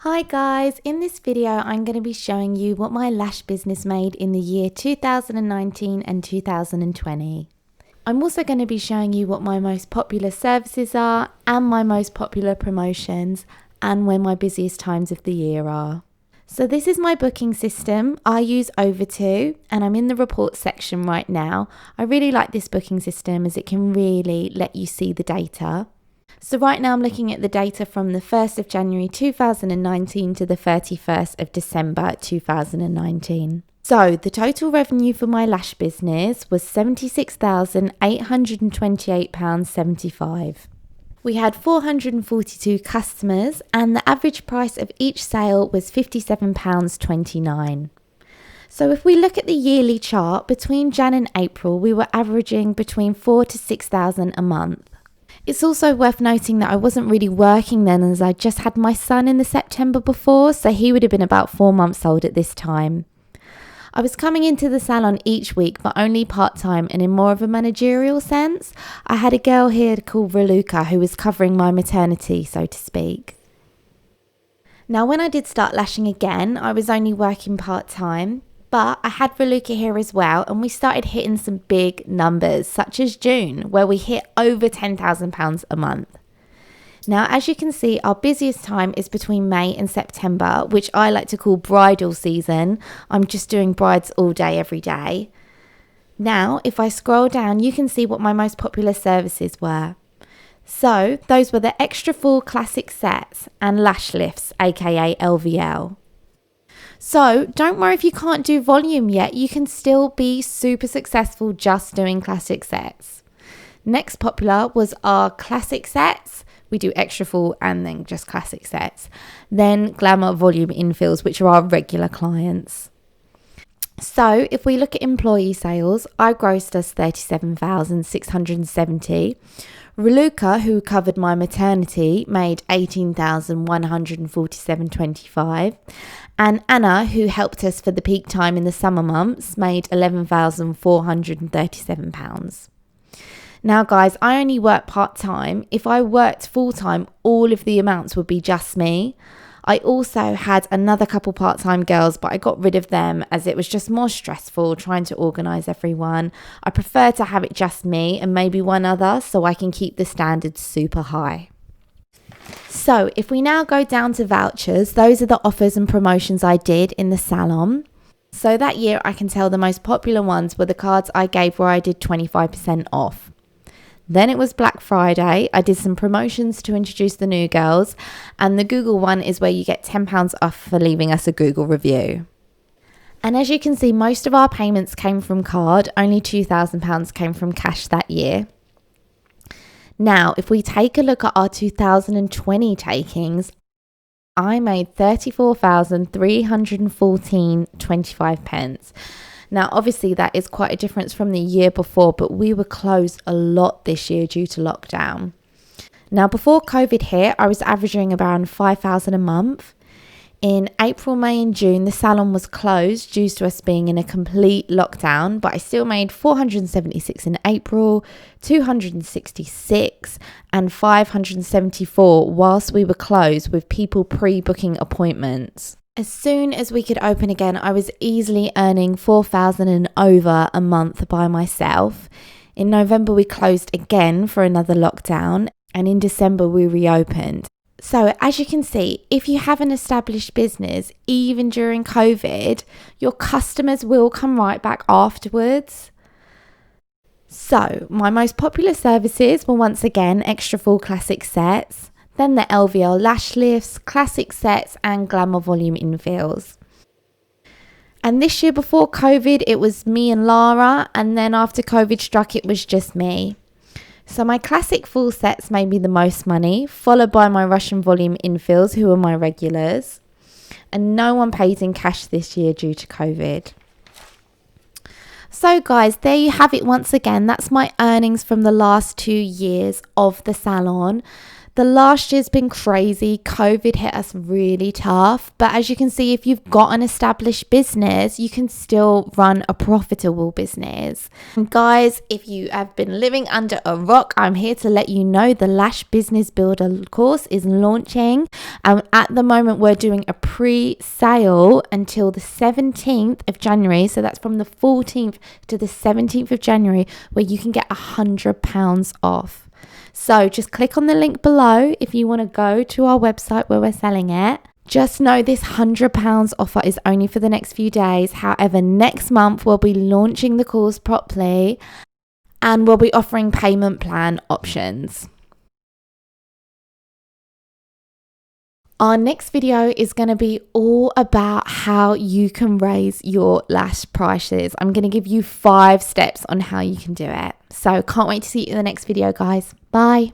Hi guys, in this video I'm going to be showing you what my lash business made in the year 2019 and 2020. I'm also going to be showing you what my most popular services are and my most popular promotions and when my busiest times of the year are. So this is my booking system. I use Over2 and I'm in the report section right now. I really like this booking system as it can really let you see the data. So right now I'm looking at the data from the 1st of January 2019 to the 31st of December 2019. So the total revenue for my lash business was £76,828.75. We had 442 customers and the average price of each sale was £57.29. So if we look at the yearly chart, between Jan and April we were averaging between 4,000 to 6,000 a month. It's also worth noting that I wasn't really working then as I just had my son in the September before, so he would have been about 4 months old at this time. I was coming into the salon each week, but only part-time and in more of a managerial sense. I had a girl here called Raluca who was covering my maternity, so to speak. Now when I did start lashing again, I was only working part-time. But I had Raluca here as well and we started hitting some big numbers such as June where we hit over £10,000 a month. Now as you can see, our busiest time is between May and September, which I like to call bridal season. I'm just doing brides all day every day. Now if I scroll down you can see what my most popular services were. So those were the extra full classic sets and lash lifts, aka LVL. So don't worry if you can't do volume yet, you can still be super successful just doing classic sets. Next popular was our classic sets. We do extra full and then just classic sets. Then glamour volume infills, which are our regular clients. So if we look at employee sales, I grossed us 37,670. Raluca, who covered my maternity, made 18,147.25. And Anna, who helped us for the peak time in the summer months, made £11,437. Now guys, I only work part-time. If I worked full-time, all of the amounts would be just me. I also had another couple part-time girls, but I got rid of them as it was just more stressful trying to organise everyone. I prefer to have it just me and maybe one other so I can keep the standards super high. So if we now go down to vouchers, those are the offers and promotions I did in the salon. So that year I can tell the most popular ones were the cards I gave where I did 25% off. Then it was Black Friday. I did some promotions to introduce the new girls, and the Google one is where you get £10 off for leaving us a Google review. And as you can see, most of our payments came from card, only £2,000 came from cash that year. Now, if we take a look at our 2020 takings, I made £34,314.25. Now, obviously, that is quite a difference from the year before, but we were closed a lot this year due to lockdown. Now, before COVID hit, I was averaging around £5,000 a month. In April, May and June, the salon was closed due to us being in a complete lockdown, but I still made 476 in April, 266 and 574 whilst we were closed with people pre-booking appointments. As soon as we could open again, I was easily earning £4,000 and over a month by myself. In November, we closed again for another lockdown, and in December, we reopened. So as you can see, if you have an established business, even during COVID, your customers will come right back afterwards. So my most popular services were once again extra full classic sets, then the LVL lash lifts, classic sets and glamour volume infills. And this year before COVID, it was me and Lara, and then after COVID struck, it was just me. So my classic full sets made me the most money, followed by my Russian volume infills, who are my regulars. And no one paid in cash this year due to COVID. So guys, there you have it once again. That's my earnings from the last 2 years of the salon. The last year's been crazy. COVID hit us really tough. But as you can see, if you've got an established business, you can still run a profitable business. And guys, if you have been living under a rock, I'm here to let you know the Lash Business Builder course is launching. At the moment, we're doing a pre-sale until the 17th of January. So that's from the 14th to the 17th of January, where you can get £100 off. So just click on the link below if you want to go to our website where we're selling it. Just know this £100 offer is only for the next few days. However, next month we'll be launching the course properly and we'll be offering payment plan options. Our next video is going to be all about how you can raise your lash prices. I'm going to give you 5 steps on how you can do it. So can't wait to see you in the next video, guys. Bye.